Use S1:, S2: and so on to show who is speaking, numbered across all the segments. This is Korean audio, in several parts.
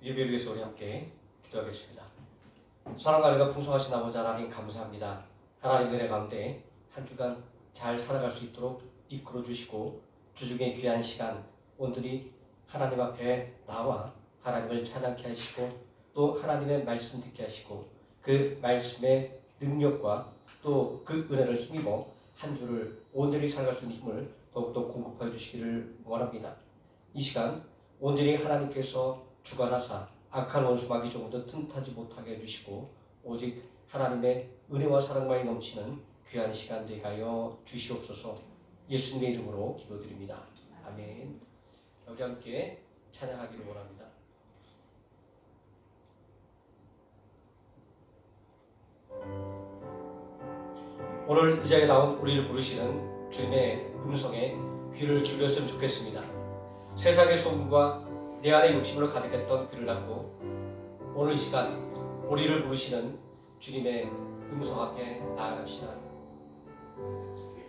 S1: 예배를 위해서 우리 함께 기도하겠습니다. 사랑과 은혜가 풍성하신 아버지 하나님 감사합니다. 하나님 은혜 가운데 한 주간 잘 살아갈 수 있도록 이끌어 주시고 주중의 귀한 시간 오늘이 하나님 앞에 나와 하나님을 찬양케 하시고 또 하나님의 말씀 듣게 하시고 그 말씀의 능력과 또 그 은혜를 힘입어 한 주를 온전히 살아갈 수 있는 힘을 더욱더 공급하여 주시기를 원합니다. 이 시간 온전히 하나님께서 주관하사 악한 원수마귀 조금도 틈타지 못하게 해주시고 오직 하나님의 은혜와 사랑만이 넘치는 귀한 시간 되게 하여 주시옵소서. 예수님의 이름으로 기도드립니다. 아멘. 우리 함께 찬양하기를 원합니다. 오늘 이 자리에 나온 우리를 부르시는 주님의 음성에 귀를 기울였으면 좋겠습니다. 세상의 소음과 내 안의 욕심으로 가득했던 귀를 닫고 오늘 이 시간 우리를 부르시는 주님의 음성 앞에 나아갑시다.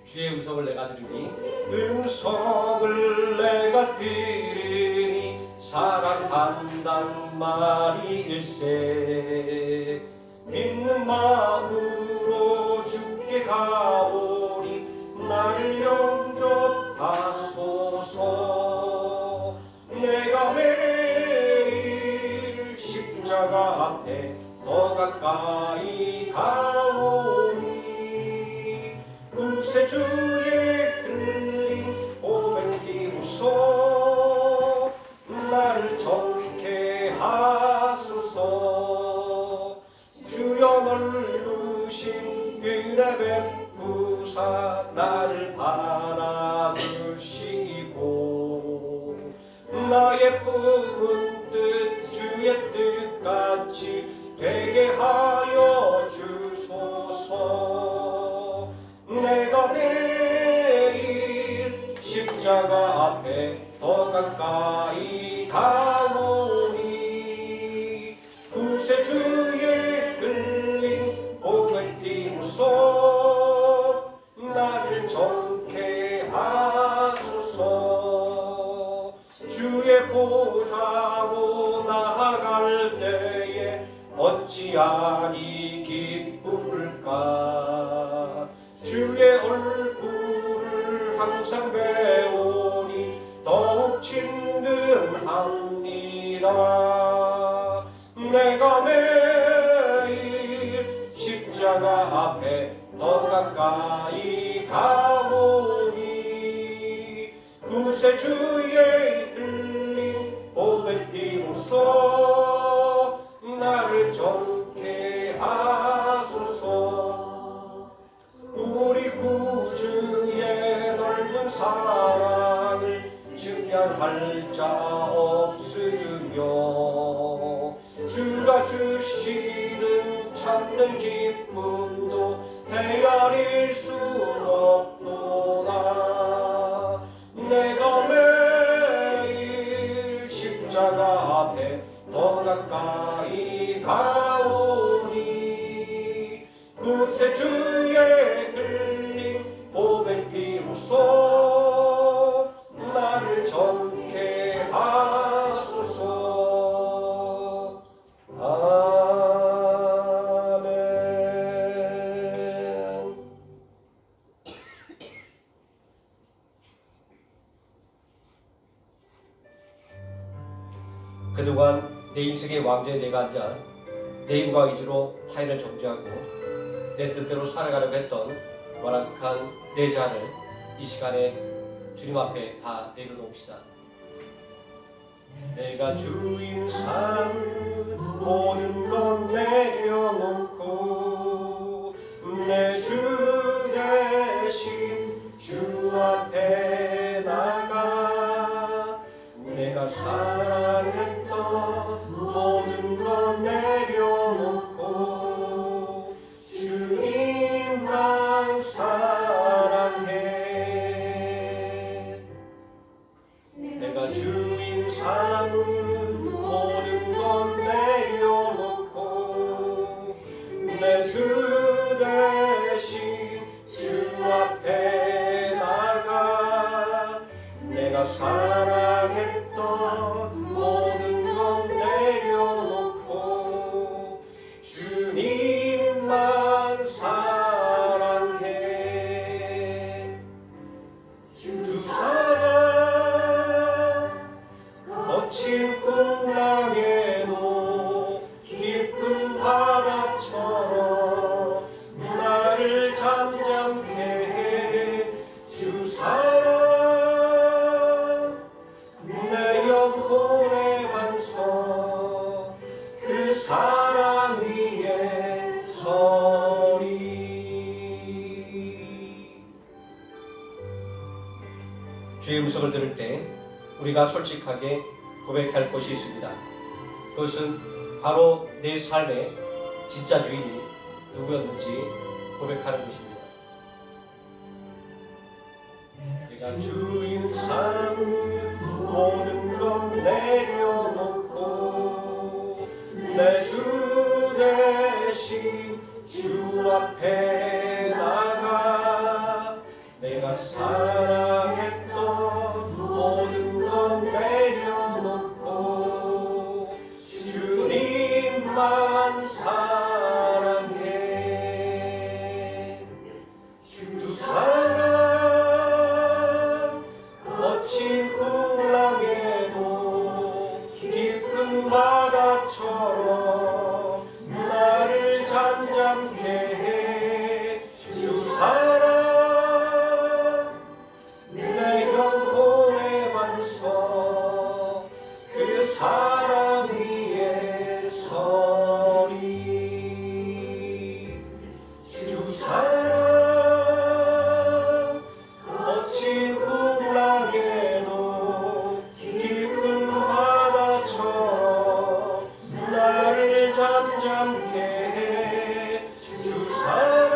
S1: 주의 음성을 내가 들으니 음성을 내가 들으니 사랑한단 말일세 믿는 마음으로 주께 가오니 나를 영접하소서. 내가 매일 십자가 앞에 더 가까이 가오니 구세주의 흘린 오랜 기무소 나를 정케 하소서. 주여 넓으신 은혜 베푸사 나를 안아주시고 나의 품은 뜻 주의 뜻같이 되게 하여 주소서. 내가 매일 십자가 앞에 더 가까이 가오니 구세주의 흘린 복의 피무소 나를 정케 하소서. 주의 보좌로 나아갈 때에 어찌하니 기쁠까. 주의 얼굴을 항상 배우니 더욱 친근합니다. 내가 매일 십자가 앞에 더 가까이 가오니 구세주의 흘린 복의 피로써 나를 정케 하소서. 우리 구주의 넓은 사랑을 증명할 자 없으며 주가 주시는 참된 기쁨도 헤아릴 수 없도다. 내가 매일 십자가 앞에 더 가까이 가오니 구세주의 흘린 복의 피로써 나를 정케 하소서. 아멘. 그동안 내 인생의 왕좌에 내가 앉아 내 힘과 의지로 타인을 정죄하고 내 뜻대로 살아가려고 했던 완악한 내 자를 이 시간에 주님 앞에 다 내려놓읍시다. 내가 주인 삼은 모든 것 내려놓고 내 주 대신 주 앞에 나가 내가 사랑했던 모든 것 내려놓고 주님만 사랑해. 내가 주인 삼은 모든 것 내려놓고 내 주 대신 주 앞에 나가 내가 사랑했던 모든 것 내려 거친 풍랑에도 깊은 바다처럼 나를 잠잠케 해 주 사랑 내 영혼의 반석 그 사랑 위에 서리. 주의 음성을 들을 때 우리가 솔직하게 고백할 것이 있습니다. 그것은 바로 내 삶의 진짜 주인이 누구였는지 고백하는 것입니다. 내가 주인 삼은 모든 건 내려놓고 내 주 대신 주 앞에 나가 내가 사랑했던 모든 건 내려놓고 주님만 사랑해. 주 사랑 거친 풍랑에도 깊은 바다처럼 나를 잠잠케 해. 주 사랑 내 영혼의 반석 그 사랑 위에 서리. 주 사랑 거친 풍랑에도 깊은 바다처럼 나를 잠잠케 해. 주 사랑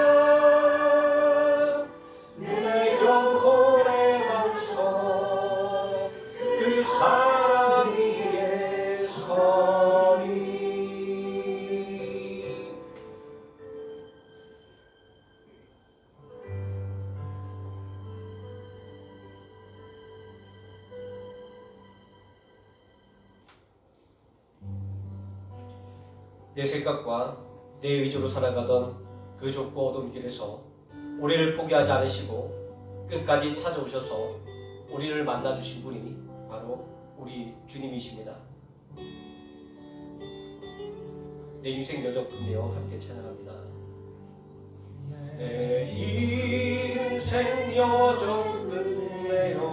S1: 내 영혼의 반석 그 사랑 위에 서리. 내 생각과 내 위주로 살아가던 그 좁고 어두운 길에서 우리를 포기하지 않으시고 끝까지 찾아오셔서 우리를 만나주신 분이 바로 우리 주님이십니다. 내 인생 여정 끝내어 함께 찬양합니다. 내 인생 여정 끝내어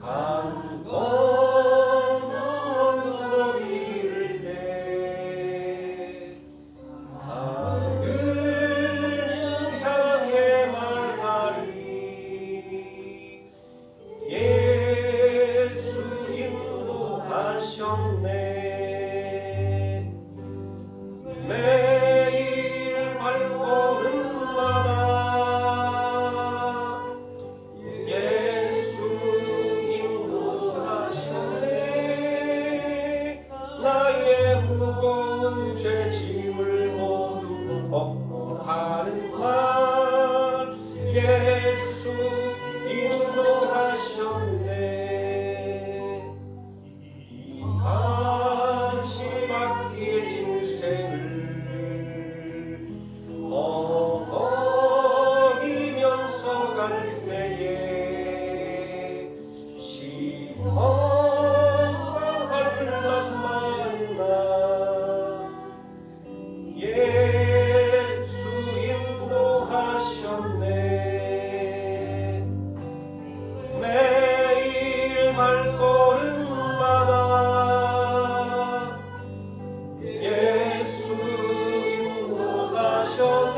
S1: 강 건너 이를 때 하늘 향해 말하리 예수 인도하셨네. 매일 발걸음마다 예수 인도하셨네. 나의 무거운 죄짐을 모두 벗고 하는 말 예수 인도하셨네. 이 값이 바뀔 인생을 허덕이면서 갈 때에 시험과 환난 만나 예수 인도하셨네. 매일 발걸음마다 예수 인도하셨네.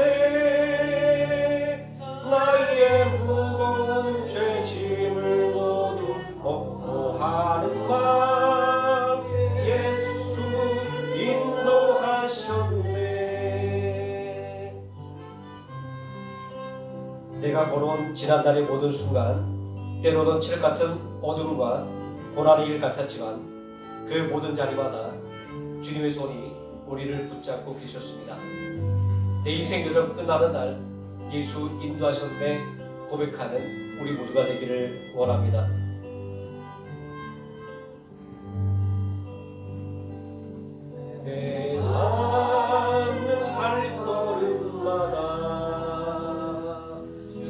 S1: 나의 무거운 죄짐을 모두 벗고 하는 말 예수 인도하셨네. 내가 걸어온 지난날의 모든 순간 때로는 칠흑 같은 어둠과 고난의 일 같았지만 그 모든 자리마다 주님의 손이 우리를 붙잡고 계셨습니다. 내 인생 여정 끝나는 날 예수 인도하셨네 고백하는 우리 모두가 되기를 원합니다. 내 남는 발걸음마다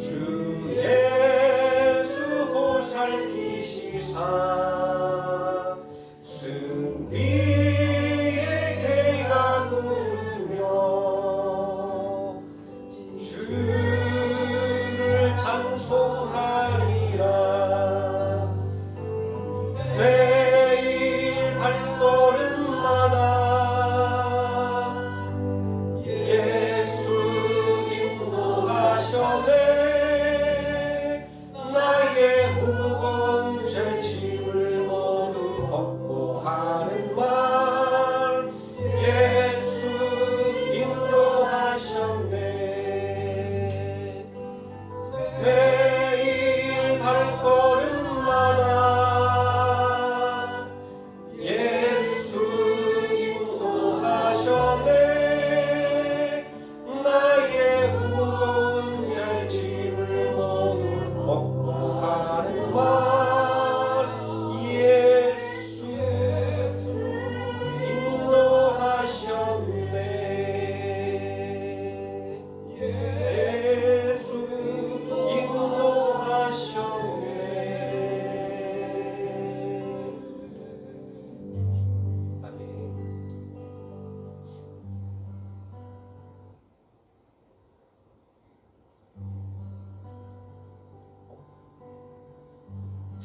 S1: 주 예수 보살피시사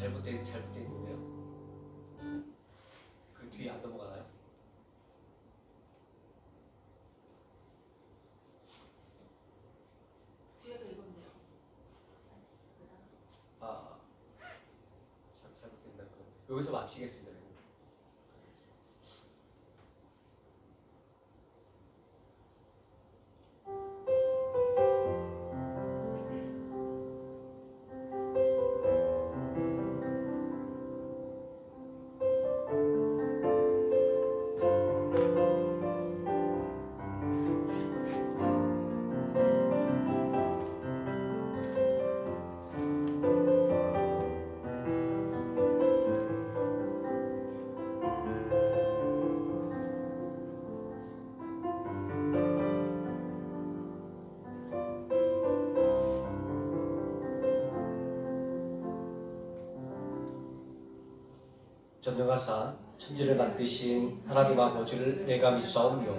S1: 잘못된 건데요. 그 뒤에 안 넘어가나요?
S2: 뒤에가 이건데요.
S1: 아, 잘못됐나 그럼 여기서 마치겠습니다. 전능하사 천지를 만드신 하나님 아버지를 내가 믿사오며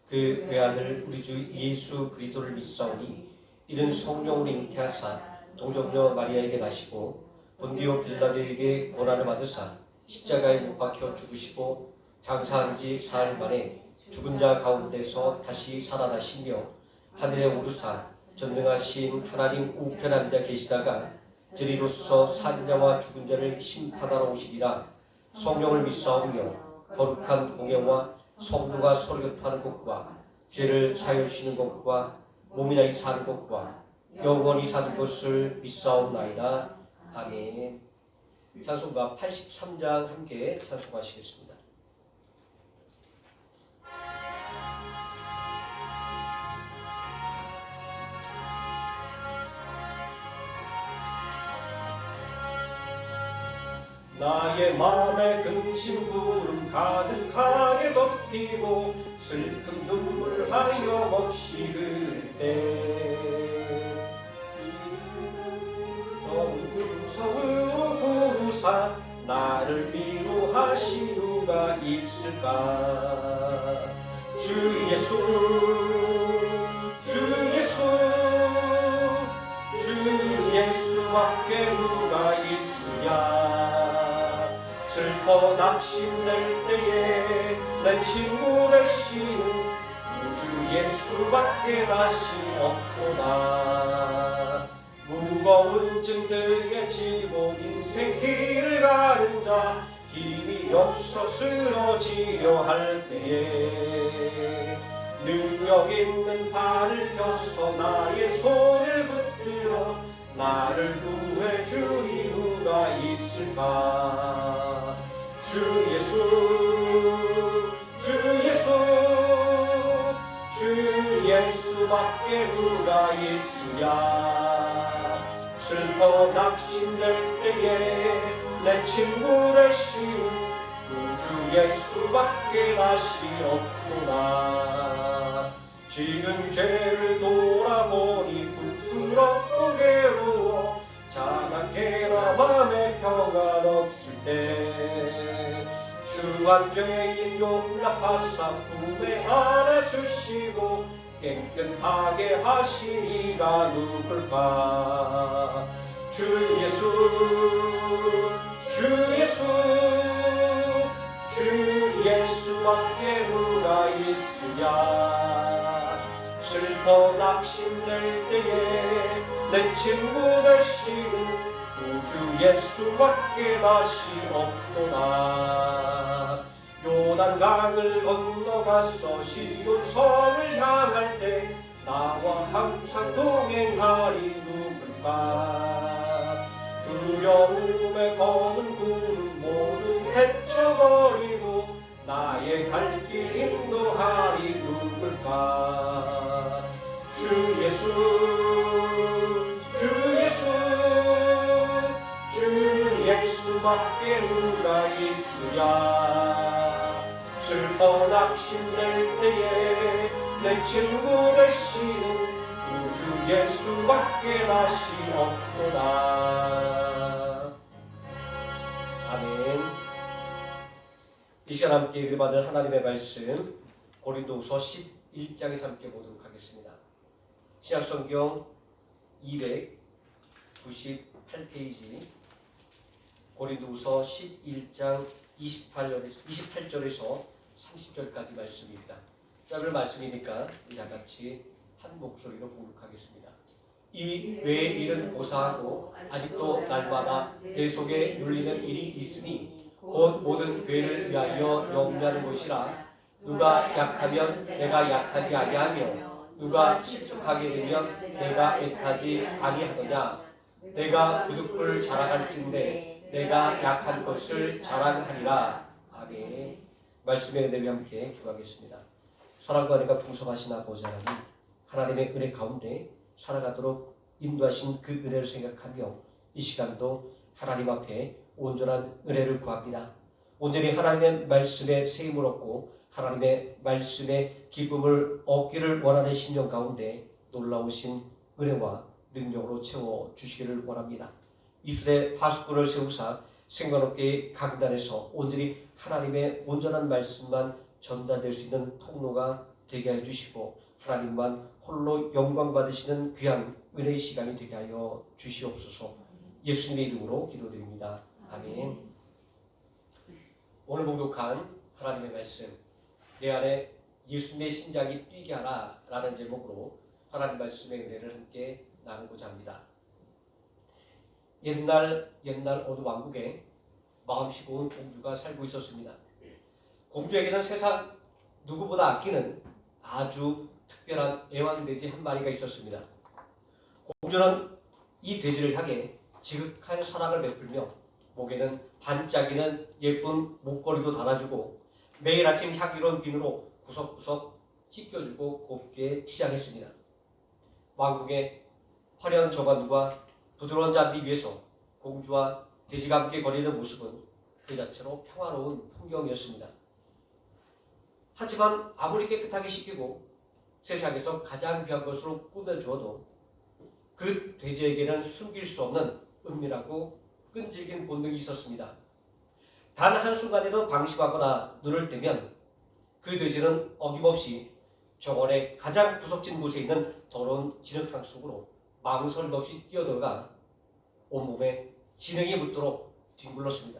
S1: 그 외아들 우리 주 예수 그리스도를 믿사오니 이는 성령으로 잉태하사 동정녀 마리아에게 나시고 본디오 빌라도에게 고난을 받으사 십자가에 못 박혀 죽으시고 장사한 지 사흘 만에 죽은 자 가운데서 다시 살아나시며 하늘에 오르사 전능하신 하나님 우편에 앉아 계시다가 저리로서 산 자와 죽은 자를 심판하러 오시리라. 성령을 믿사오며 거룩한 공예와 성도가 서로 교통하는 것과 죄를 사하시는 것과 몸이 나이 사는 것과 영원히 사는 것을 믿사옵나이다. 아멘. 찬송가 83장 함께 찬송하시겠습니다. 나의 마음에 근심 구름 가득하게 덮이고 슬픈 눈물 하염없이 흐를 때 너무 중성으로 부르사 나를 위로하시 누가 있을까. 주 예수 주 예수 주 예수밖에 누가 있으랴. 슬퍼 낙심될 때에 내 친구 되시는 우주 예수밖에 다시 없구나. 무거운 짐들에 지고 인생 길을 가는 자 힘이 없어 쓰러지려 할 때에 능력 있는 발을 펴서 나의 손을 붙들어 나를 구해주리 누가 있을까. 주 예수 주 예수 주 예수밖에 누가 있으랴. 슬퍼 낙심될 때에 내 친구 되신 우주 예수밖에 다시 없구나. 지은 죄를 돌아보니 부끄럽고 괴로워 자나깨나 맘에 평안 없을 때 주한 죄인 용납하사 품에 안아주시고 깨끗하게 하시리가 누굴까. 주 예수 주 예수 주 예수밖에 누가 있으랴. 슬퍼 낙심될 때에 내 친구 되신 우주 예수밖에 다시 없구나. 요단강을 건너가서 시온성을 향할 때 나와 항상 동행하리 누굴까. 두려움에 거는 구름 모두 헤쳐버리고 나의 갈 길 인도하리 누굴까. 주 예수 주 예수 주 예수밖에 누가 있으랴. 슬퍼 낙심될 때에 내 친구 되시는 우주 예수밖에 다시 없구나. 아멘. 이 시간 함께 읽어받을 하나님의 말씀 고린도후서 11장에서 함께 보도록 하겠습니다. 신약성경 298페이지 고린도후서 11장 28절에서 30절까지 말씀입니다. 짧은 말씀이니까 다 같이 한 목소리로 봉독하겠습니다. 이 외의 일은 고사하고 아직도 날마다 내 속에 눌리는 일이 있으니 곧 모든 교회를 위하여 영위하는 것이라. 누가 약하면 내가 약하지 아니하며 누가 실족하게 되면 내가 애타지 아니하느냐. 내가 부득불 자랑할진대 내가 약한 것을 자랑하리라. 아멘. 말씀의 은혜와 함께 기도하겠습니다. 사랑과 은혜가 풍성하신 아버지 하나님, 하나님의 은혜 가운데 살아가도록 인도하신 그 은혜를 생각하며 이 시간도 하나님 앞에 온전한 은혜를 구합니다. 온전히 하나님의 말씀에 세임을 얻고 하나님의 말씀의 기쁨을 얻기를 원하는 심령 가운데 놀라우신 은혜와 능력으로 채워주시기를 원합니다. 입술에 파수꾼을 세우사 생관없게 강단에서 온전히 하나님의 온전한 말씀만 전달될 수 있는 통로가 되게 해주시고 하나님만 홀로 영광 받으시는 귀한 은혜의 시간이 되게 하여 주시옵소서. 예수님의 이름으로 기도드립니다. 아멘. 오늘 봉독한 하나님의 말씀, 내 안에 예수님의 심장이 뛰게 하라 라는 제목으로 하나님 말씀의 은혜를 함께 나누고자 합니다. 옛날 어느 왕국에 마음씨 고운 공주가 살고 있었습니다. 공주에게는 세상 누구보다 아끼는 아주 특별한 애완돼지 한 마리가 있었습니다. 공주는 이 돼지를 향해 지극한 사랑을 베풀며 목에는 반짝이는 예쁜 목걸이도 달아주고 매일 아침 향기로운 비누로 구석구석 씻겨주고 곱게 치장했습니다. 왕국의 화려한 정관과 부드러운 잔디 위에서 공주와 돼지가 함께 거리는 모습은 그 자체로 평화로운 풍경이었습니다. 하지만 아무리 깨끗하게 씻기고 세상에서 가장 귀한 것으로 꾸며주어도 그 돼지에게는 숨길 수 없는 은밀하고 끈질긴 본능이 있었습니다. 단 한순간에도 방심하거나 눈을 떼면 그 돼지는 어김없이 정원의 가장 구석진 곳에 있는 더러운 진흙탕 속으로 망설임 없이 뛰어들어가 온몸에 진흙이 묻도록 뒹굴렀습니다.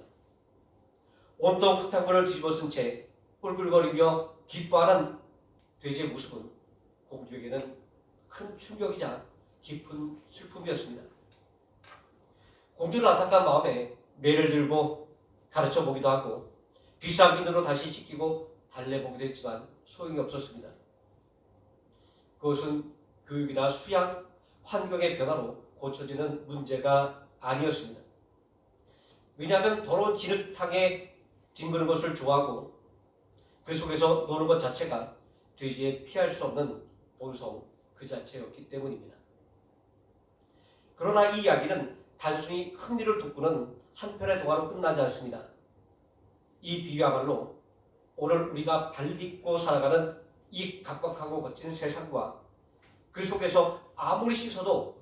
S1: 온통 흙탕물을 뒤집어쓴 채 꿀꿀거리며 기뻐하는 돼지의 모습은 공주에게는 큰 충격이자 깊은 슬픔이었습니다. 공주는 안타까운 마음에 매를 들고 가르쳐 보기도 하고 비싼 비누로 다시 씻기고 달래보기도 했지만 소용이 없었습니다. 그것은 교육이나 수양, 환경의 변화로 고쳐지는 문제가 아니었습니다. 왜냐하면 더러운 진흙탕에 뒹구는 것을 좋아하고 그 속에서 노는 것 자체가 돼지의 피할 수 없는 본성 그 자체였기 때문입니다. 그러나 이 이야기는 단순히 흥미를 돋구는 한편의 동화로 끝나지 않습니다. 이 비유야말로 오늘 우리가 발딛고 살아가는 이 각박하고 거친 세상과 그 속에서 아무리 씻어도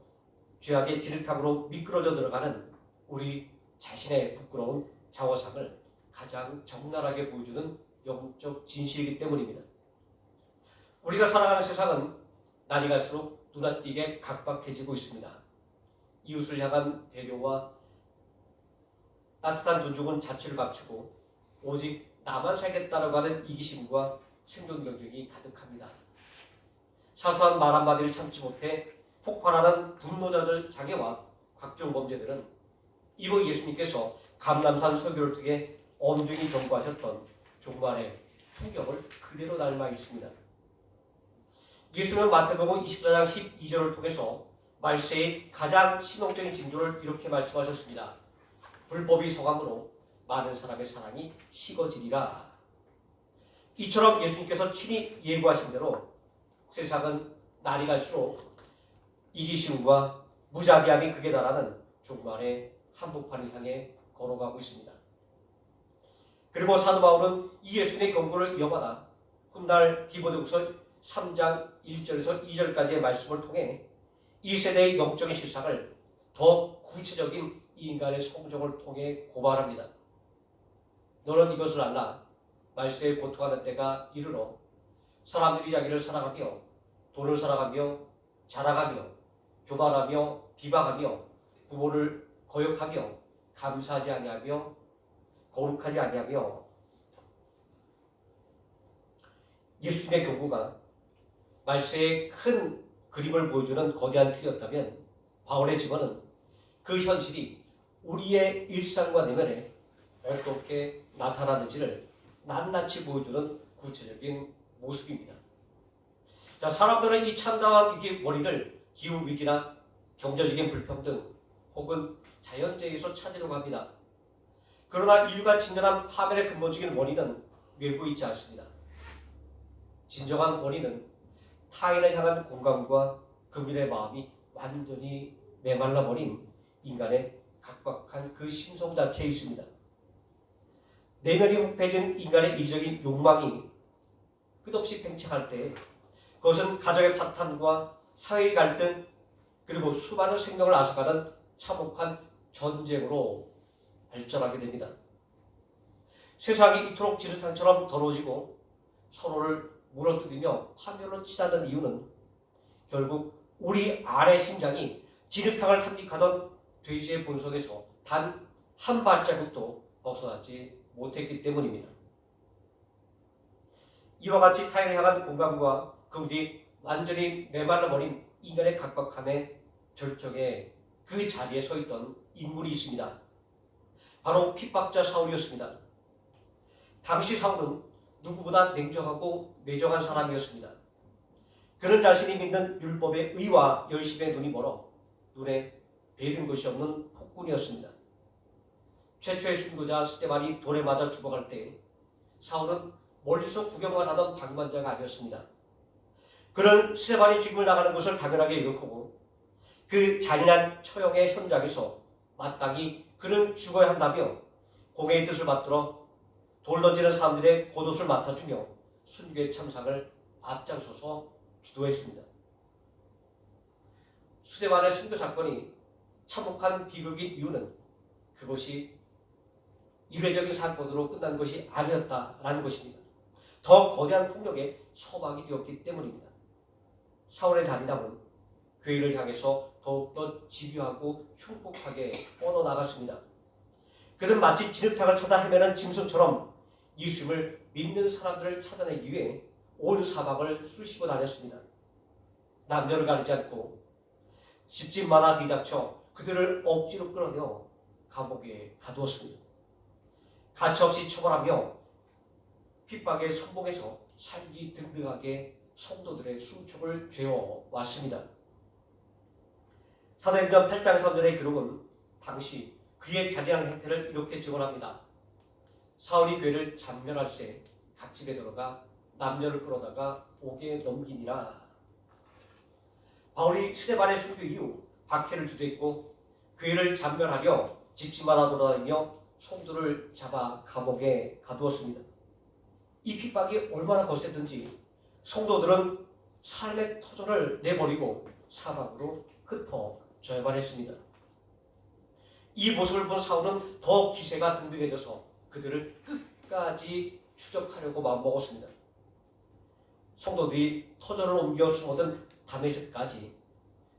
S1: 죄악의 진흙탕으로 미끄러져 들어가는 우리 자신의 부끄러운 자화상을 가장 적나라하게 보여주는 영적 진실이기 때문입니다. 우리가 살아가는 세상은 날이 갈수록 눈앞띄게 각박해지고 있습니다. 이웃을 향한 배려와 따뜻한 존중은 자취를 감추고 오직 나만 살겠다라고 하는 이기심과 생존 경쟁이 가득합니다. 사소한 말 한마디를 참지 못해 폭발하는 분노자들 장애와 각종 범죄들은 이후 예수님께서 감람산 설교를 통해 엄중히 경고하셨던 종말의 풍경을 그대로 닮아 있습니다. 예수는 마태복음 24장 12절을 통해서 말세의 가장 신앙적인 징조를 이렇게 말씀하셨습니다. 불법이 성함으로 많은 사람의 사랑이 식어지리라. 이처럼 예수님께서 친히 예고하신 대로 세상은 날이 갈수록 이기심과 무자비함이 극에 달하는 종말의 한복판을 향해 걸어가고 있습니다. 그리고 사도 바울은 이 예수님의 경고를 이어받아 훗날 디모데후서 3장 1절에서 2절까지의 말씀을 통해 이 세대의 영적인 실상을 더 구체적인 이 인간의 성정을 통해 고발합니다. 너는 이것을 알라. 말세에 고통하는 때가 이르러 사람들이 자기를 사랑하며 돈을 사랑하며 자랑하며 교만하며 비방하며 부모를 거역하며 감사하지 아니하며 거룩하지 아니하며 예수님의 경고가 말세의 큰 그림을 보여주는 거대한 틀이었다면 바울의 증언은 그 현실이 우리의 일상과 내면에 어떻게 나타나는지를 낱낱이 보여주는 구체적인 모습입니다. 자, 사람들은 이 참담한 위기 원인을 기후위기나 경제적인 불평등 혹은 자연재해에서 찾으려고 합니다. 그러나 인류가 직면한 파멸의 근본적인 원인은 외부에 있지 않습니다. 진정한 원인은 타인을 향한 공감과 그들의 마음이 완전히 메말라버린 인간의 각박한 그 심성 자체에 있습니다. 내면이 혹해진 인간의 이기적인 욕망이 끝없이 팽창할 때 그것은 가정의 파탄과 사회의 갈등 그리고 수많은 생명을 앗아가는 참혹한 전쟁으로 발전하게 됩니다. 세상이 이토록 지르탕처럼 더러워지고 서로를 무너뜨리며 파멸로 치닫는 이유는 결국 우리 안의 심장이 진흙탕을 탐닉하던 돼지의 본성에서 단 한 발자국도 벗어나지 못했기 때문입니다. 이와 같이 타인을 향한 공감과 그들이 완전히 메말라버린 인간의 각박함의 절정에 그 자리에 서 있던 인물이 있습니다. 바로 핍박자 사울이었습니다. 당시 사울은 누구보다 냉정하고 매정한 사람이었습니다. 그는 자신이 믿는 율법의 의와 열심에 눈이 멀어 눈에 뵈는 것이 없는 폭군이었습니다. 최초의 순교자 스데반이 돌에 맞아 죽어갈 때 사울은 멀리서 구경만 하던 방관자가 아니었습니다. 그는 스데반이 죽임을 당하는 것을 당연하게 여겼고 그 잔인한 처형의 현장에서 마땅히 그는 죽어야 한다며 공의의 뜻을 받들어 돌 던지는 사람들의 겉옷을 맡아주며 순교의 참상을 앞장서서 주도했습니다. 스데반의 순교 사건이 참혹한 비극인 이유는 그것이 이례적인 사건으로 끝난 것이 아니었다라는 것입니다. 더 거대한 폭력에 소박이 되었기 때문입니다. 사울의 잔인함은 교회를 향해서 더욱더 집요하고 흉폭하게 뻗어나갔습니다. 그는 마치 진흙탕을 찾아 헤매는 짐승처럼 예수님을 믿는 사람들을 찾아내기 위해 온 사방을 쑤시고 다녔습니다. 남녀를 가리지 않고 집집마다 뒤닥쳐 그들을 억지로 끌어내어 감옥에 가두었습니다. 가차없이 처벌하며 핍박에 선봉해서 살기 등등하게 성도들의 숨통을 죄어왔습니다. 사도행전 8장 3절의 기록은 당시 그의 잔인한 행태를 이렇게 증언합니다. 사울이 교회를 잔멸할 새 갓집에 들어가 남녀를 끌어다가 옥에 넘기니라. 바울이 스데반의 순교 이후 박해를 주도했고 교회를 잔멸하려 집집마다 돌아다니며 성도를 잡아 감옥에 가두었습니다. 이 핍박이 얼마나 거셌든지 성도들은 삶의 터전을 내버리고 사방으로 흩어져야만 했습니다. 이 모습을 본 사울은 더 기세가 등등해져서 그들을 끝까지 추적하려고 마음먹었습니다. 성도들이 터전을 옮겨 숨어든 다메섹까지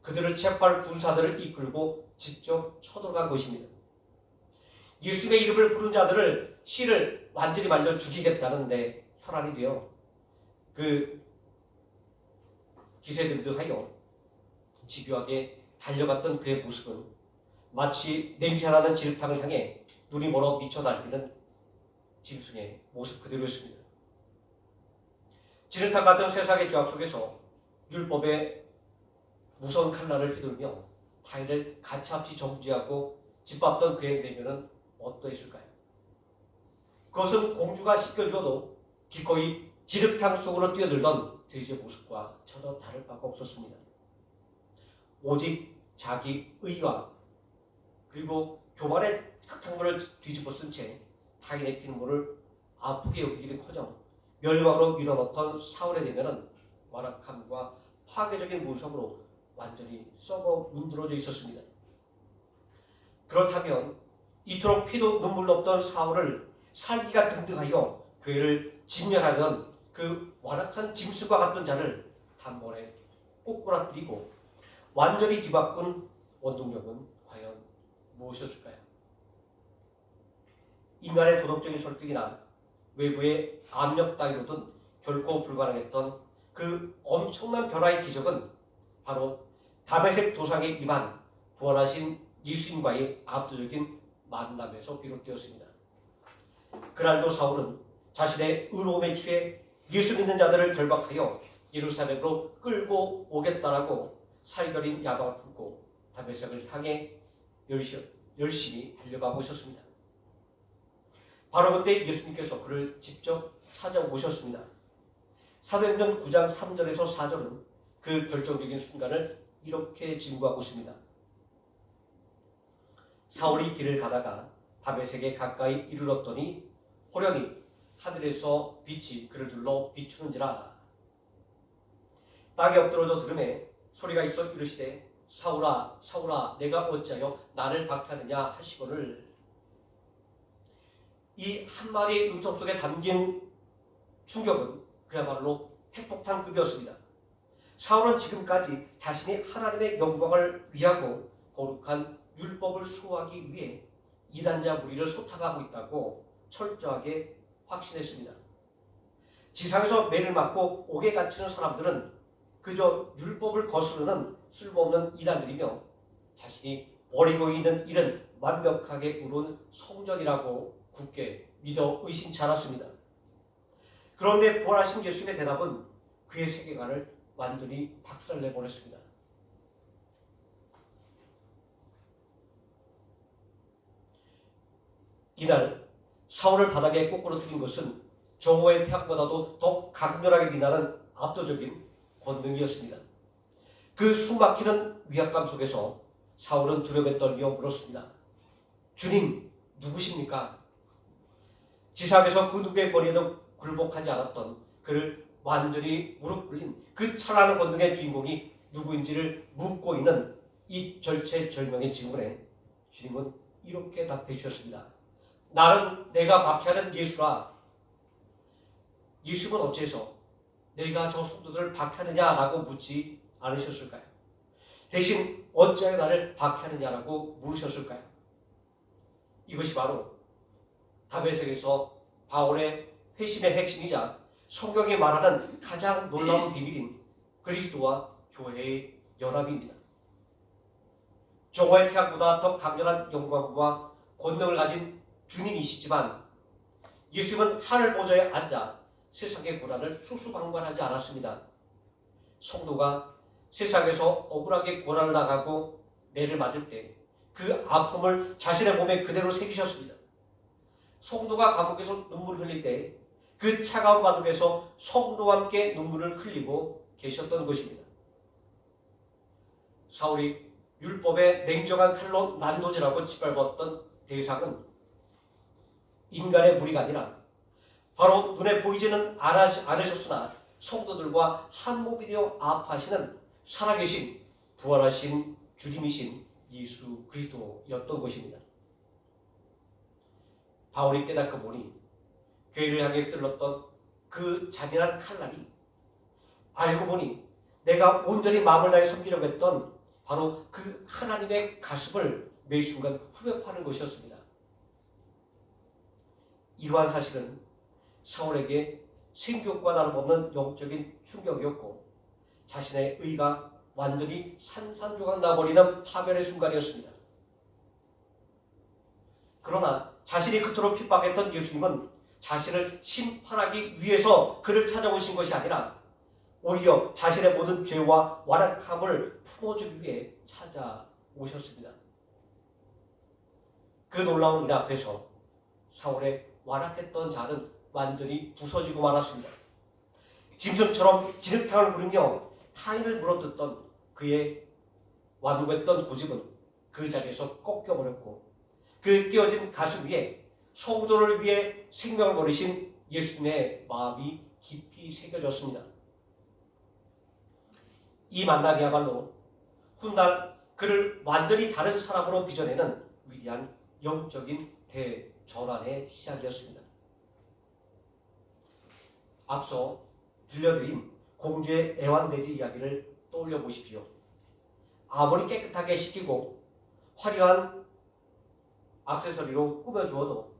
S1: 그들을 체포할 군사들을 이끌고 직접 쳐들어간 것입니다. 예수님의 이름을 부른 자들을 씨를 완전히 말려 죽이겠다는데 혈안이 되어 그 기세등등하여 집요하게 달려갔던 그의 모습은 마치 냄새나는 진흙탕을 향해 눈이 멀어 미쳐 달리는 짐승의 모습 그대로였습니다. 진흙탕 같은 세상의 죄악 속에서 율법의 무서운 칼날을 휘둘며 타인을 가차없이 정죄하고 짓밟던 그의 내면은 어떠했을까요? 그것은 공주가 씻겨주어도 기꺼이 진흙탕 속으로 뛰어들던 돼지의 모습과 전혀 다를 바가 없었습니다. 오직 자기 의와 그리고 교만의 흙탕물을 뒤집어 쓴 채 타인의 피눈물을 아프게 여기기는커녕 멸망으로 밀어넣던 사울의 내면은 완악함과 파괴적인 모습으로 완전히 썩어 문드러져 있었습니다. 그렇다면 이토록 피도 눈물도 없던 사울을 살기가 등등하여 교회를 진멸하던 그 완악한 짐승과 같던 자를 단번에 꼬꾸라뜨리고 완전히 뒤바꾼 원동력은 과연 무엇이었을까요? 인간의 도덕적인 설득이나 외부의 압력 따위로든 결코 불가능했던 그 엄청난 변화의 기적은 바로 다메섹 도상에 임한 부활하신 예수님과의 압도적인 만남에서 비롯되었습니다. 그날도 사울은 자신의 의로움에 취해 예수 믿는 자들을 결박하여 예루살렘으로 끌고 오겠다라고 살결인 야망을 품고 다메섹을 향해 열심히 달려가고 있었습니다. 바로 그때 예수님께서 그를 직접 찾아오셨습니다. 사도행전 9장 3절에서 4절은 그 결정적인 순간을 이렇게 징구하고 있습니다. 사울이 길을 가다가 다메섹에 가까이 이르렀더니 호련히 하늘에서 빛이 그를 둘러 비추는지라. 땅에 엎드러져 들음에 소리가 있어 이르시되 사울아 사울아 내가 어찌하여 나를 박해하느냐 하시거늘. 이 한 마리의 음성 속에 담긴 충격은 그야말로 핵폭탄급이었습니다. 사울은 지금까지 자신이 하나님의 영광을 위하고 거룩한 율법을 수호하기 위해 이단자 무리를 소탕하고 있다고 철저하게 확신했습니다. 지상에서 매를 맞고 옥에 갇히는 사람들은 그저 율법을 거스르는 쓸모없는 이단들이며 자신이 버리고 있는 일은 완벽하게 이룬 성전이라고 굳게 믿어 의심치 않았습니다. 그런데 부활하신 예수님의 대답은 그의 세계관을 완전히 박살내버렸습니다. 이날 사울을 바닥에 꼬꾸로 들인 것은 정오의 태양보다도 더 강렬하게 빛나는 압도적인 권능이었습니다. 그 숨막히는 위압감 속에서 사울은 두려움에 떨며 물었습니다. 주님, 누구십니까? 지상에서 그 누구의 권위에도 굴복하지 않았던 그를 완전히 무릎 꿇린 그 찬란한 권능의 주인공이 누구인지를 묻고 있는 이 절체절명의 질문에 주님은 이렇게 답해 주셨습니다. 나는 내가 박해하는 예수라. 예수는 어째서 내가 저 성도들을 박해하느냐라고 묻지 않으셨을까요? 대신 어찌하여 나를 박해하느냐라고 물으셨을까요? 이것이 바로 다메섹에서 바울의 회심의 핵심이자 성경이 말하는 가장 놀라운 비밀인 그리스도와 교회의 연합입니다. 정오의 태양보다 더 강렬한 영광과 권능을 가진 주님이시지만 예수님은 하늘 보좌에 앉아 세상의 고난을 수수방관하지 않았습니다. 성도가 세상에서 억울하게 고난을 당하고 매를 맞을 때 그 아픔을 자신의 몸에 그대로 새기셨습니다. 성도가 감옥에서 눈물을 흘릴 때 그 차가운 바둑에서 성도와 함께 눈물을 흘리고 계셨던 것입니다. 사울이 율법의 냉정한 칼로 난도질하고 짓밟았던 대상은 인간의 무리가 아니라 바로 눈에 보이지는 않으셨으나 성도들과 한 몸이 되어 아파하시는 살아계신 부활하신 주님이신 예수 그리스도였던 것입니다. 바울이 깨닫고 보니 교회를 향해 들렀던 그 잔인한 칼날이 알고 보니 내가 온전히 마음을 다해 섬기려고 했던 바로 그 하나님의 가슴을 매 순간 후벼 파는 것이었습니다. 이러한 사실은 사울에게 생존과 다름없는 영적인 충격이었고 자신의 의가 완전히 산산조각 나버리는 파멸의 순간이었습니다. 그러나 자신이 그토록 핍박했던 예수님은 자신을 심판하기 위해서 그를 찾아오신 것이 아니라 오히려 자신의 모든 죄와 완악함을 품어주기 위해 찾아오셨습니다. 그 놀라운 은혜 앞에서 사울의 완악했던 자는 완전히 부서지고 말았습니다. 짐승처럼 진흙탕을 부르며 타인을 물어뜯던 그의 완고했던 고집은 그 자리에서 꺾여버렸고 그 깨어진 가슴 위에 성도를 위해 생명을 버리신 예수님의 마음이 깊이 새겨졌습니다. 이 만남이야말로 훗날 그를 완전히 다른 사람으로 빚어내는 위대한 영적인 대전환의 시작이었습니다. 앞서 들려드린 공주의 애완돼지 이야기를 떠올려 보십시오. 아무리 깨끗하게 씻기고 화려한 액세서리로 꾸며주어도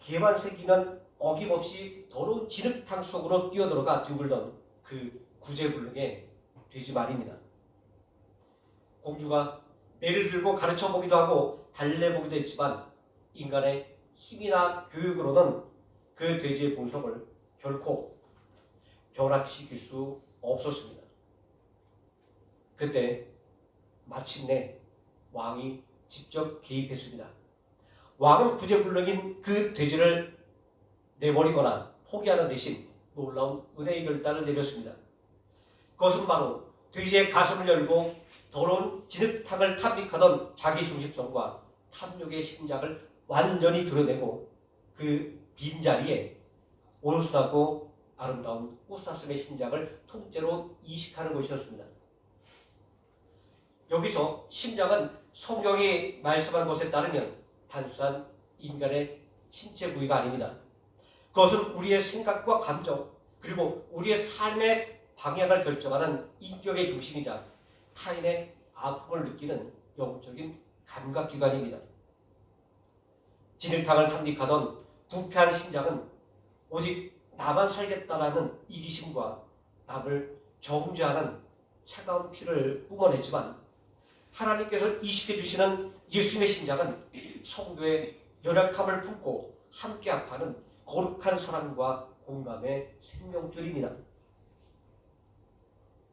S1: 개만 새끼면 어김없이 더러운 진흙탕 속으로 뛰어들어가 뒹굴던 그 구제불능의 돼지 말입니다. 공주가 매를 들고 가르쳐보기도 하고 달래보기도 했지만 인간의 힘이나 교육으로는 그 돼지의 본성을 결코 변화시킬 수 없었습니다. 그때 마침내 왕이 직접 개입했습니다. 왕은 구제불능인 그 돼지를 내버리거나 포기하는 대신 놀라운 은혜의 결단을 내렸습니다. 그것은 바로 돼지의 가슴을 열고 더러운 진흙탕을 탐닉하던 자기 중심성과 탐욕의 심장을 완전히 드러내고 그 빈자리에 온순하고 아름다운 꽃사슴의 심장을 통째로 이식하는 것이었습니다. 여기서 심장은 성경이 말씀한 것에 따르면 단순한 인간의 신체 부위가 아닙니다. 그것은 우리의 생각과 감정 그리고 우리의 삶의 방향을 결정하는 인격의 중심이자 타인의 아픔을 느끼는 영적인 감각기관입니다. 진흙탕을 탐닉하던 부패한 심장은 오직 나만 살겠다라는 이기심과 남을 정죄하는 차가운 피를 뿜어내지만 하나님께서 이식해 주시는 예수님의 심장은 성도의 연약함을 품고 함께 아파하는 거룩한 사랑과 공감의 생명줄입니다.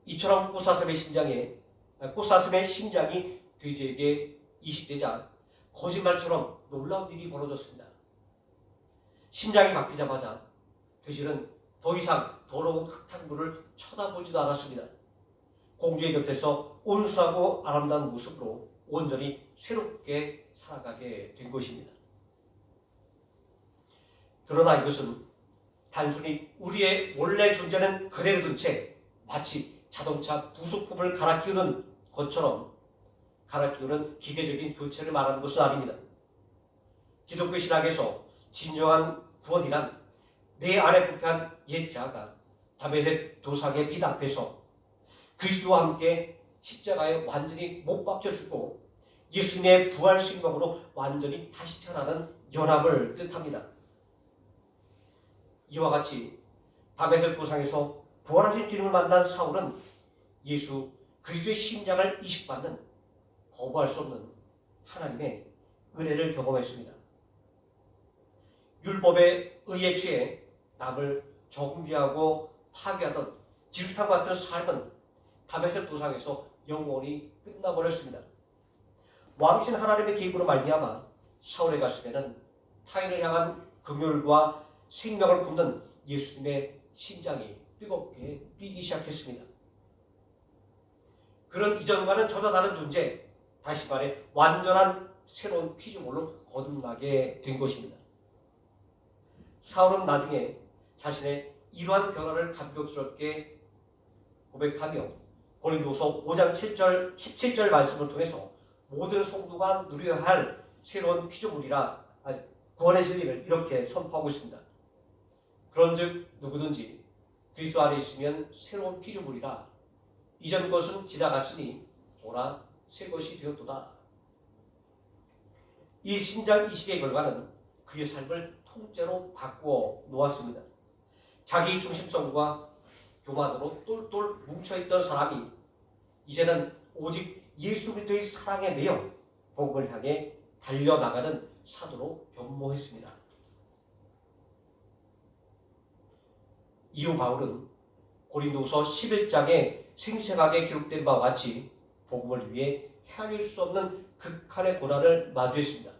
S1: 이처럼 꽃사슴의 심장이 돼지에게 이식되자 거짓말처럼 놀라운 일이 벌어졌습니다. 심장이 바뀌자마자 돼지는 더 이상 더러운 흙탕물을 쳐다보지도 않았습니다. 공주의 곁에서 온순하고 아름다운 모습으로 온전히 새롭게 살아가게 된 것입니다. 그러나 이것은 단순히 우리의 원래 존재는 그대로 둔 채 마치 자동차 부속품을 갈아 끼우는 것처럼 갈아 끼우는 기계적인 교체를 말하는 것은 아닙니다. 기독교 신학에서 진정한 구원이란 내 안에 부패한 옛 자아가 다메섹 도상의 빛 앞에서 그리스도와 함께 십자가에 완전히 못 박혀 죽고 예수님의 부활 생명으로 완전히 다시 태어나는 연합을 뜻합니다. 이와 같이 다메섹 도상에서 부활하신 주님을 만난 사울은 예수 그리스도의 심장을 이식받는 거부할 수 없는 하나님의 은혜를 경험했습니다. 율법의 의에 취해 남을 정죄하고 파괴하던 진흙탕 같은 삶은 다메섹 도상에서 영원히 끝나버렸습니다. 왕이신 하나님의 개입으로 말미암아 사울의 가슴에는 타인을 향한 긍휼과 생명을 품는 예수님의 심장이 뜨겁게 뛰기 시작했습니다. 그런 이전과는 전혀 다른 존재, 다시 말해 완전한 새로운 피조물로 거듭나게 된 것입니다. 사울은 나중에 이러한 변화를 감격스럽게 고백하며 고린도서 5장 7절 17절 말씀을 통해서 모든 성도가 누려야 할 새로운 피조물이라 구원의 진리를 이렇게 선포하고 있습니다. 그런즉 누구든지 그리스도 안에 있으면 새로운 피조물이라 이전 것은 지나갔으니 보라 새 것이 되었도다. 이 심장 이식의 결과는 그의 삶을 통째로 바꾸어 놓았습니다. 자기 중심성과 교만으로 똘똘 뭉쳐있던 사람이 이제는 오직 예수 그리스도의 사랑에 매여 복음을 향해 달려나가는 사도로 변모했습니다. 이후 바울은 고린도서 11장에 생생하게 기록된 바와 같이 복음을 위해 헤아릴 수 없는 극한의 고난을 마주했습니다.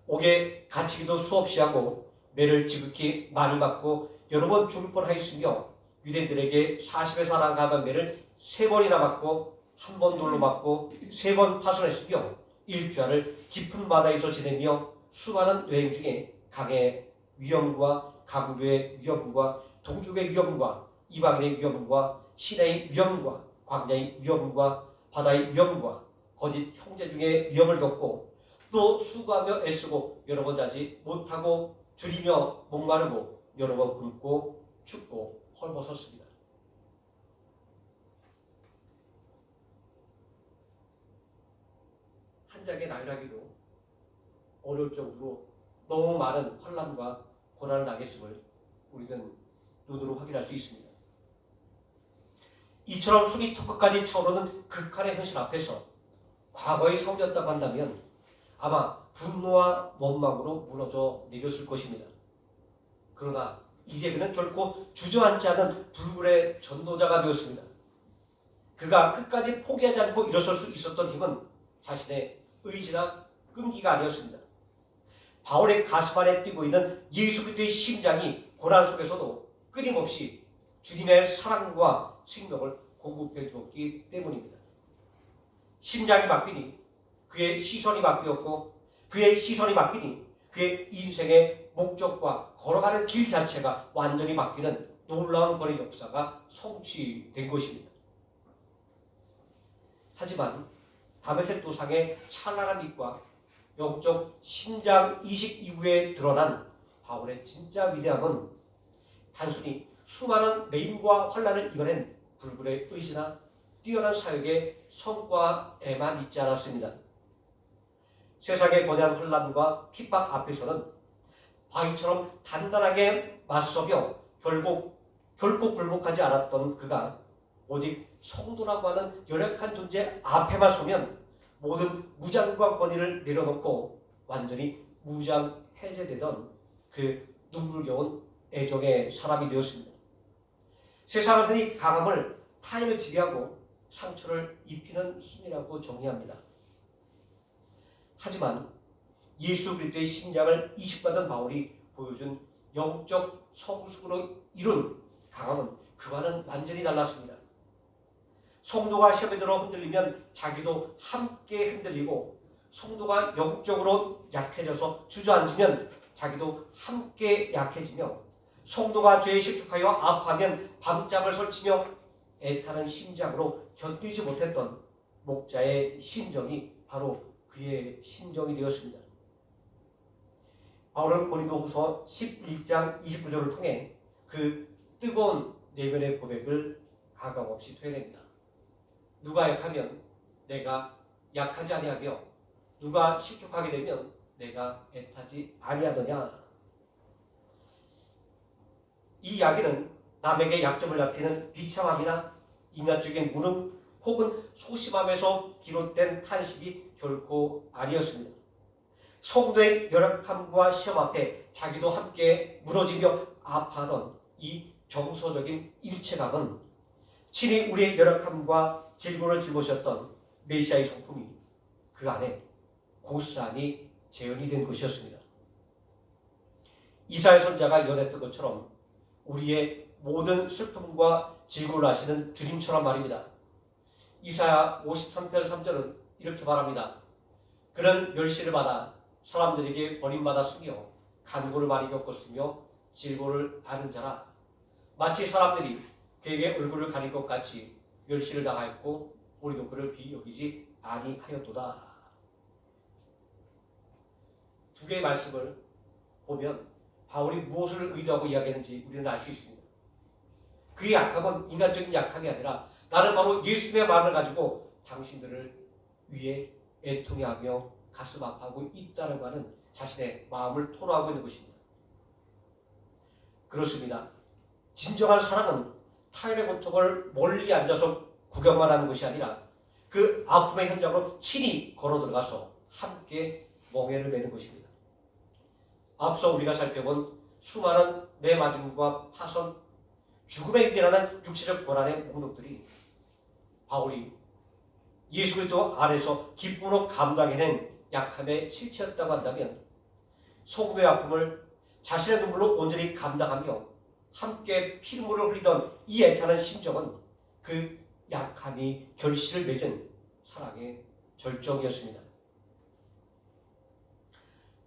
S1: 옥에 갇히기도 수없이 하고 매를 지극히 많이 맞고 여러 번 죽을 뻔하였으며 유대인들에게 40에 사나 가던 매를 3번이나 맞고 1번 돌로 맞고 3번 파손했으며 일주일을 깊은 바다에서 지내며 수많은 여행 중에 강의 위험과 강도의 위험과 동족의 위험과 이방인의 위험과 시내의 위험과 광야의 위험과 바다의 위험과 거짓 형제 중에 위험을 겪고 또 수고하며 애쓰고 여러 번 자지 못하고 줄이며 목마르고 여러 번 굶고 춥고 헐벗었습니다. 한 장의 나열하기로 어려울 정도로 너무 많은 환난과 고난을 당했음을 우리는 눈으로 확인할 수 있습니다. 이처럼 숨이 턱끝까지 차오르는 극한의 현실 앞에서 과거의 사울이었다고 한다면 아마 분노와 원망으로 무너져 내렸을 것입니다. 그러나 이제 그는 결코 주저앉지 않은 불굴의 전도자가 되었습니다. 그가 끝까지 포기하지 않고 일어설 수 있었던 힘은 자신의 의지나 끈기가 아니었습니다. 바울의 가슴 안에 뛰고 있는 예수 그리스도의 심장이 고난 속에서도 끊임없이 주님의 사랑과 생명을 공급해 주었기 때문입니다. 심장이 바뀌니 그의 시선이 바뀌었고, 그의 시선이 바뀌니 그의 인생의 목적과 걸어가는 길 자체가 완전히 바뀌는 놀라운 번의 역사가 성취된 것입니다. 하지만 다메섹 도상의 찬란한 빛과 영적 심장 이식 이후에 드러난 바울의 진짜 위대함은 단순히 수많은 매임과 환난을 이겨낸 불굴의 의지나 뛰어난 사역의 성과에만 있지 않았습니다. 세상의 거대한 혼란과 핍박 앞에서는 바위처럼 단단하게 맞서며 결코 굴복하지 않았던 그가 오직 성도라고 하는 연약한 존재 앞에만 서면 모든 무장과 권위를 내려놓고 완전히 무장 해제되던 그 눈물겨운 애정의 사람이 되었습니다. 세상은 흔히 강함을 타인을 지배하고 상처를 입히는 힘이라고 정의합니다. 하지만 예수 그리스도의 심장을 이식받은 바울이 보여준 영적 성숙으로 이룬 강함은 그와는 완전히 달랐습니다. 성도가 시험에 들어 흔들리면 자기도 함께 흔들리고, 성도가 영적으로 약해져서 주저앉으면 자기도 함께 약해지며, 성도가 죄에 실족하여 아파하면 밤잠을 설치며 애타는 심장으로 견디지 못했던 목자의 심정이 바로 그의 심정이 되었습니다. 바울은 고린도후서 11장 29절을 통해 그 뜨거운 내면의 고백을 가감없이 토해냅니다. 누가 약하면 내가 약하지 아니하며 누가 실족하게 되면 내가 애타지 아니하더냐. 이 이야기는 남에게 약점을 납치는 비참함이나 인간적인 무능 혹은 소심함에서 비롯된 탄식이 결코 아니었습니다. 성도의 열악함과 시험 앞에 자기도 함께 무너지며 아파하던 이 정서적인 일체감은 친히 우리의 열악함과 질고를 짊어졌던 메시아의 성품이 그 안에 고스란히 재현이 된 것이었습니다. 이사야 선자가 예언했던 것처럼 우리의 모든 슬픔과 질고를 아시는 주님처럼 말입니다. 이사야 53편 3절은 이렇게 말합니다. 그는 멸시를 받아 사람들에게 버림받았으며 간고를 많이 겪었으며 질고를 아는 자라. 마치 사람들이 그에게 얼굴을 가릴 것 같이 멸시를 당하였고 우리도 그를 귀히 여기지 아니하였도다. 두 개의 말씀을 보면 바울이 무엇을 의도하고 이야기했는지 우리는 알 수 있습니다. 그의 약함은 인간적인 약함이 아니라 나는 바로 예수님의 마음을 가지고 당신들을 위해 애통해하며 가슴 아파하고 있다는 하는 자신의 마음을 토로하고 있는 것입니다. 그렇습니다. 진정한 사랑은 타인의 고통을 멀리 앉아서 구경만 하는 것이 아니라 그 아픔의 현장으로 친히 걸어 들어가서 함께 멍에를 매는 것입니다. 앞서 우리가 살펴본 수많은 매맞음과 파손, 죽음에 이르는 육체적 고난의 목록들이 바울이 예수 그리스도 안에서 기쁨으로 감당해낸 약함의 실체였다고 한다면 성도의 아픔을 자신의 눈물로 온전히 감당하며 함께 피눈물을 흘리던 이 애타는 심정은 그 약함이 결실을 맺은 사랑의 절정이었습니다.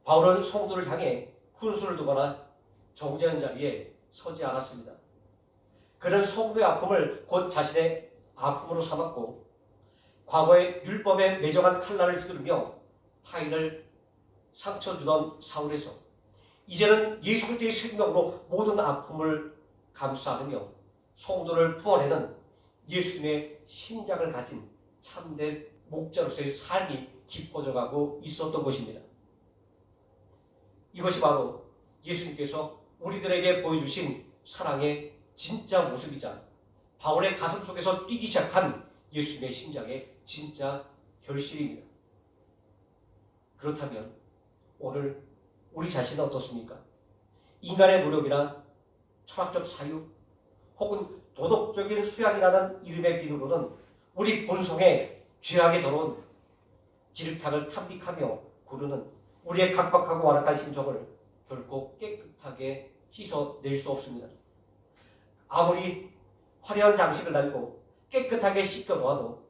S1: 바울은 성도를 향해 훈수를 두거나 정죄한 자리에 서지 않았습니다. 그는 성도의 아픔을 곧 자신의 아픔으로 삼았고 과거의 율법에 매정한 칼날을 휘두르며 타인을 상처 주던 사울에서 이제는 예수 그리스도의 생명으로 모든 아픔을 감싸며 성도를 품어내는 예수님의 심장을 가진 참된 목자로서의 삶이 깊어져가고 있었던 것입니다. 이것이 바로 예수님께서 우리들에게 보여주신 사랑의 진짜 모습이자 바울의 가슴 속에서 뛰기 시작한 예수님의 심장의 진짜 결실입니다. 그렇다면 오늘 우리 자신은 어떻습니까? 인간의 노력이나 철학적 사유 혹은 도덕적인 수양이라는 이름의 비누로는 우리 본성에 죄악에 더러운 지륵탕을 탐닉하며 구르는 우리의 각박하고 완악한 심성을 결코 깨끗하게 씻어낼 수 없습니다. 아무리 화려한 장식을 달고 깨끗하게 씻겨놓아도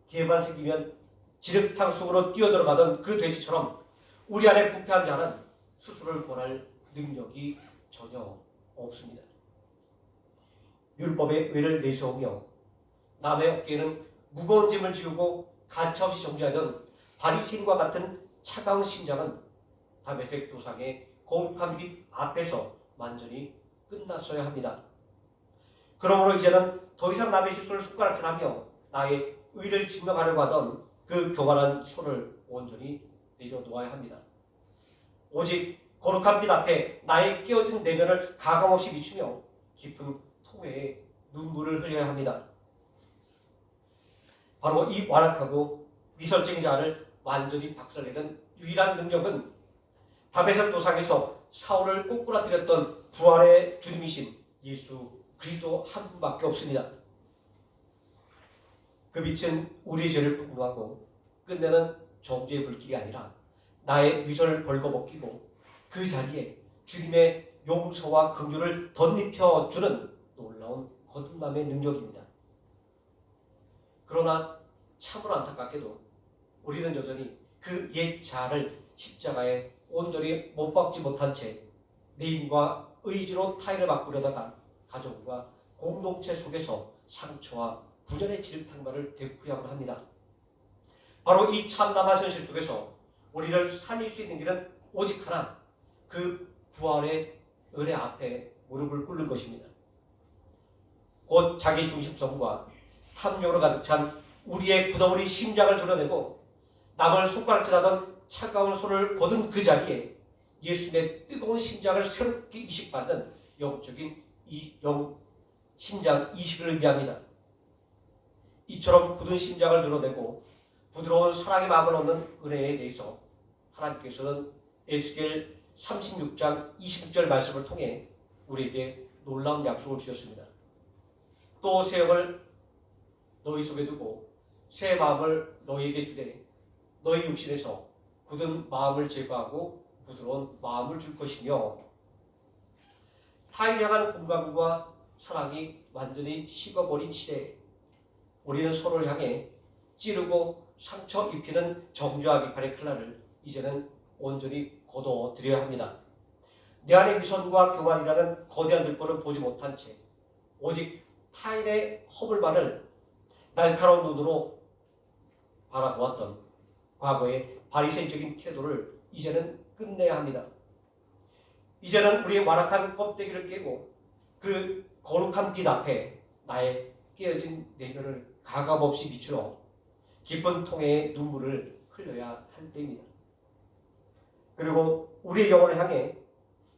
S1: 뒤에만 생기면 지륵탕 속으로 뛰어들어가던 그 돼지처럼 우리 안에 부패한 자는 스스로를 권할 능력이 전혀 없습니다. 율법의 의를 내세우며 남의 어깨에는 무거운 짐을 지우고 가차없이 정죄하던 바리새인과 같은 차가운 심장은 다메섹 도상의 거룩한 빛 앞에서 완전히 끝났어야 합니다. 그러므로 이제는 더 이상 남의 실수를 손가락질하며 나의 의를 증명하려고 하던 그 교만한 손을 온전히 내려놓아야 합니다. 오직 거룩한 빛 앞에 나의 깨어진 내면을 가감없이 비추며 깊은 통회에 눈물을 흘려야 합니다. 바로 이 완악하고 미설적인 자를 완전히 박살내는 유일한 능력은 다메섹 도상에서 사울을 꼬꾸라뜨렸던 부활의 주님이신 예수 그리스도 한 분밖에 없습니다. 그 빛은 우리의 죄를 폭로하고 끝내는 정죄의 불길이 아니라 나의 위선을 벌거벗기고 그 자리에 주님의 용서와 긍휼을 덧입혀주는 놀라운 거듭남의 능력입니다. 그러나 참으로 안타깝게도 우리는 여전히 그 옛 자아를 십자가에 온전히 못 박지 못한 채 내 힘과 의지로 타인을 바꾸려다가 가정과 공동체 속에서 상처와 부전의 지륵탕만을 되풀이하곤 합니다. 바로 이 참담한 현실 속에서 우리를 살릴 수 있는 길은 오직 하나, 그 부활의 은혜 앞에 무릎을 꿇는 것입니다. 곧 자기 중심성과 탐욕으로 가득 찬 우리의 굳어버린 심장을 드러내고 남을 손가락질하던 차가운 손을 거둔 그 자리에 예수님의 뜨거운 심장을 새롭게 이식받는 영적인 심장 이식을 의미합니다. 이처럼 굳은 심장을 드러내고 부드러운 사랑의 마음을 얻는 은혜에 대해서 하나님께서는 에스겔 36장 26절 말씀을 통해 우리에게 놀라운 약속을 주셨습니다. 또 새 영을 너희 속에 두고 새 마음을 너희에게 주되 너희 육신에서 굳은 마음을 제거하고 부드러운 마음을 줄 것이며, 타인을 향한 공감과 사랑이 완전히 식어버린 시대에 우리는 서로를 향해 찌르고 상처 입히는 정죄와 비판의 칼날을 이제는 온전히 거둬들여야 합니다. 내 안의 위선과 교만이라는 거대한 들보를 보지 못한 채 오직 타인의 허물만을 날카로운 눈으로 바라보았던 과거의 바리새인적인 태도를 이제는 끝내야 합니다. 이제는 우리의 완악한 껍데기를 깨고 그 거룩한 빛 앞에 나의 깨어진 내면을 가감없이 비추어 깊은 통해의 눈물을 흘려야 할 때입니다. 그리고 우리의 영혼을 향해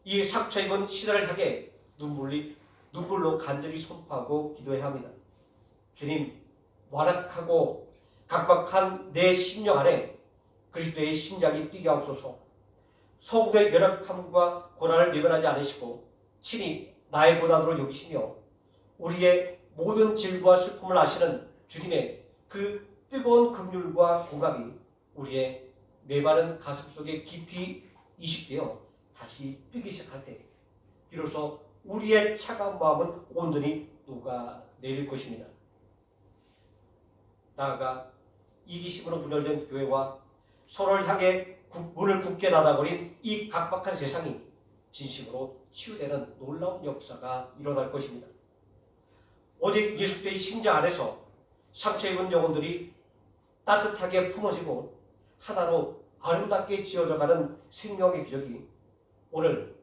S1: 이 상처 입은 시대를 향해 눈물로 간절히 선포하고 기도해야 합니다. 주님, 완악하고 각박한 내 심령 안에 그리스도의 심장이 뛰게 하옵소서. 서구의 열악함과 고난을 외면하지 않으시고 친히 나의 고난으로 여기시며 우리의 모든 질과 슬픔을 아시는 주님의 그 뜨거운 긍휼과 공감이 우리의 메마른 가슴 속에 깊이 이식되어 다시 뜨기 시작할 때 비로소 우리의 차가운 마음은 온전히 녹아내릴 것입니다. 나아가 이기심으로 분열된 교회와 서로를 향해 문을 굳게 닫아버린 이 각박한 세상이 진심으로 치유되는 놀라운 역사가 일어날 것입니다. 오직 예수님의 심장 안에서 상처 입은 영혼들이 따뜻하게 품어지고 하나로 아름답게 지어져가는 생명의 기적이 오늘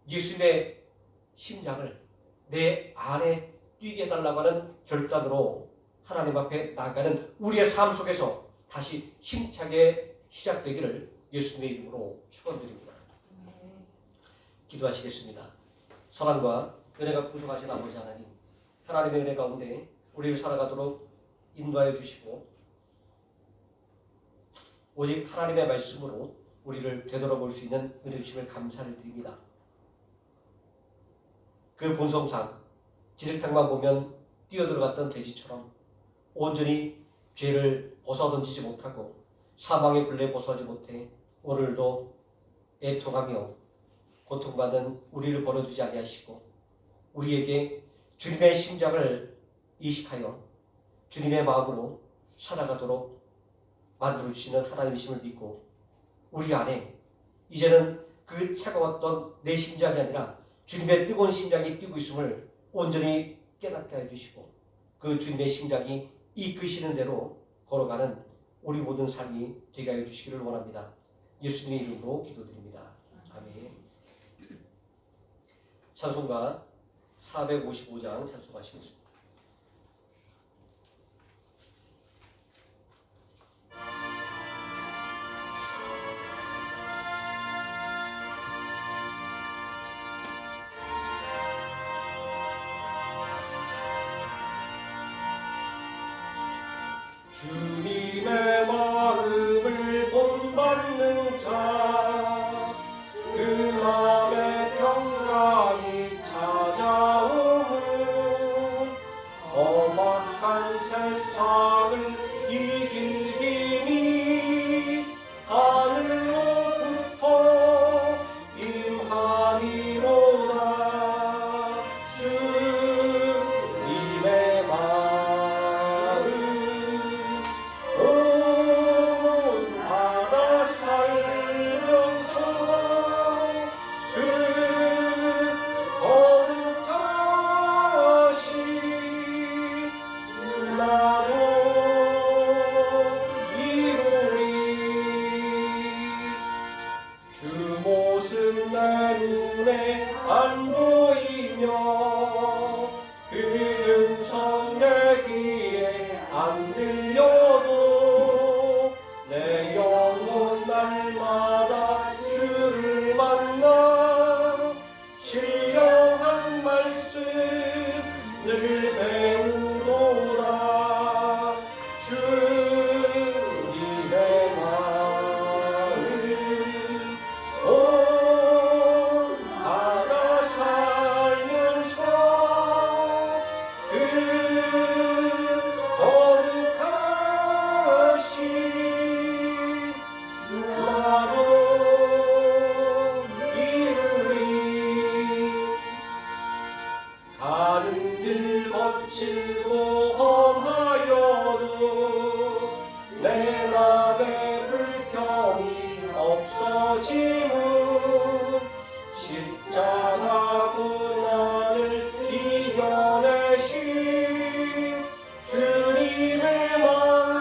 S1: 예수님의 심장을 내 안에 뛰게 해달라고 하는 결단으로 하나님 앞에 나아가는 우리의 삶 속에서 다시 힘차게 시작되기를 예수님의 이름으로 축원드립니다. 기도하시겠습니다. 사랑과 은혜가 풍성하신 아버지 하나님, 하나님의 은혜 가운데 우리를 살아가도록 인도하여 주시고 오직 하나님의 말씀으로 우리를 되돌아볼 수 있는 은혜 주심을 감사를 드립니다. 그 본성상 지흙탕만 보면 뛰어들어갔던 돼지처럼 온전히 죄를 벗어던지지 못하고 사망의 굴레 벗어나지 못해 오늘도 애통하며 고통받는 우리를 버려두지 아니하시고 우리에게 주님의 심장을 이식하여 주님의 마음으로 살아가도록 만들어주시는 하나님이심을 믿고 우리 안에 이제는 그 차가웠던 내 심장이 아니라 주님의 뜨거운 심장이 뛰고 있음을 온전히 깨닫게 해주시고 그 주님의 심장이 이끄시는 대로 걸어가는 우리 모든 삶이 되게 하여 주시기를 원합니다. 예수님의 이름으로 기도드립니다. 아멘. 찬송가 455장 찬송하시겠습니다. 주님의 마음을 본받는 자, 그 마음의 평강이 찾아오는 험악한 세상을 이길 힘이 하늘로부터 임하리로다. 주님의 마음 온 바다 살면서 그 거룩하신 나로 이루리. 주 모습 내 눈에 안 보이며 그 음성 내 귀에 안 들려도 내 영혼 날마다 주를 만나 신령한 말씀 늘 배우노라. 주님의 마음 온 바다 살면서 그 거룩하신 나로 이루리. 가는 길 거칠고 험하여도 내 맘에 불평이 없어짐은 십자가 고난을 이겨내신 주님의 마음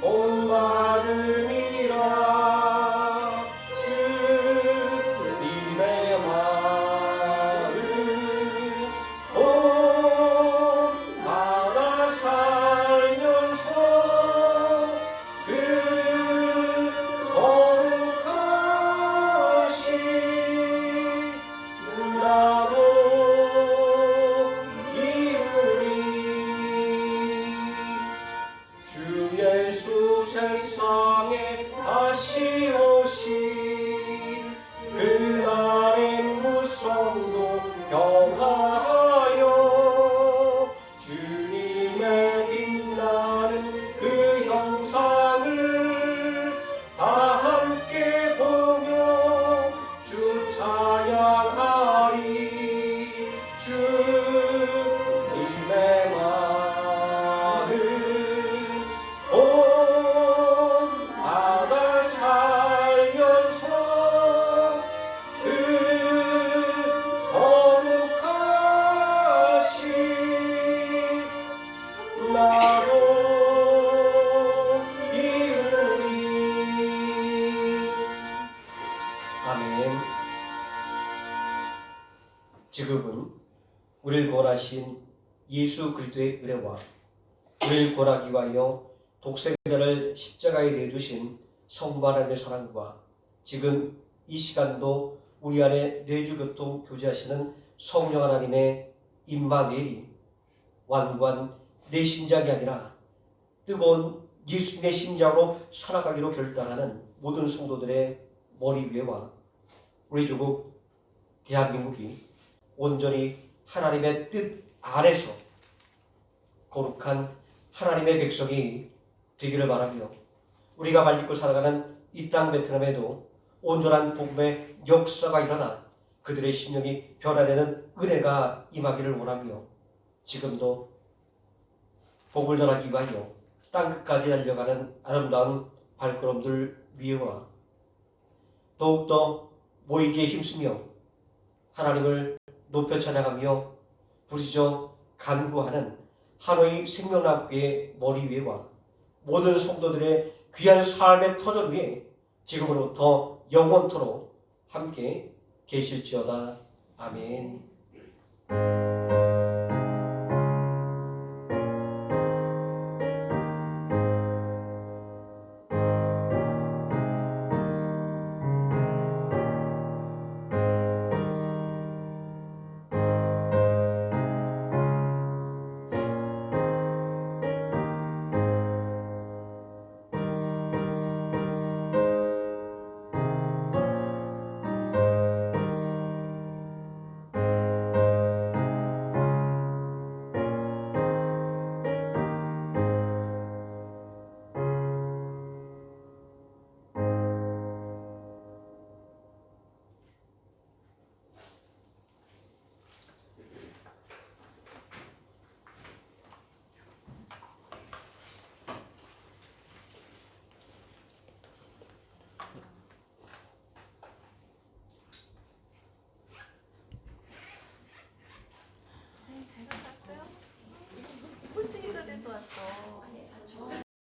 S1: 온마음이라. 주님의 마음 온 바다 살면서 그 거룩하신 나로 이루리. 주 예수 세상에 다시 오신 그날의 무성도 경하여 주님의 빛나는 그 형상을 다 함께 보며 주 찬양하리. 주님의 마음 온 바다 살면서 그 거룩하신 나로 이루리. 아멘. 지금은 우리를 구원하신 예수 그리스도의 은혜와 우리를 구원하기 위하여 독생자를 십자가에 내주신 성부 하나님의 사랑과 지금 이 시간도 우리 안에 내주교통 교제하시는 성령 하나님의 임마누엘이 완고한 내 심장이 아니라 뜨거운 예수님의 심장으로 살아가기로 결단하는 모든 성도들의 머리 위에와 우리 조국 대한민국이 온전히 하나님의 뜻 아래서 거룩한 하나님의 백성이 되기를 바라며 우리가 말딛고 살아가는 이 땅 베트남에도 온전한 복음의 역사가 일어나 그들의 심령이 변화되는 은혜가 임하기를 원하며 지금도 복을 전하기 위하여 땅끝까지 달려가는 아름다운 발걸음들 위에와 더욱더 모이기에 힘쓰며 하나님을 높여 찬양하며 부르짖어 간구하는 하노이 생명나무교의 머리 위에와 모든 성도들의 귀한 삶의 터전 위에 지금으로부터 영원토록 함께 계실지어다. 아멘.